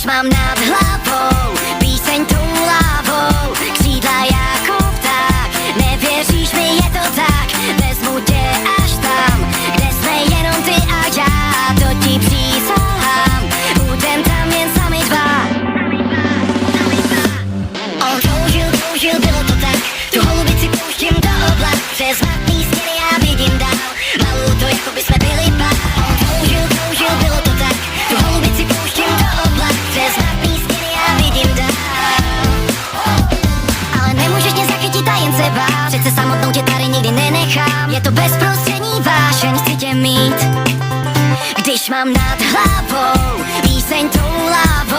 Když mám nad hlavou píseň toulavou, křídla jako pták. Nevěříš mi, je to tak, vezmu tě až tam, kde jsme jenom ty a já, to ti přísahám. Budem tam jen sami dva. On toužil, bylo to tak, tu holubici pouštím do oblak. Přes matný stěny já vidím dál, malou to jako by jsme byli pár. On toužil, bylo to tak, tu holubici pouštím do oblak. Přes matný stěny já vidím dál. Ale nemůžeš mě zachytit a jen se bát, přece samotnou tě tady nikdy nenechám. Je to bezprostřední vášeň, chci tě mít. Když mám nad hlavou píseň toulavou,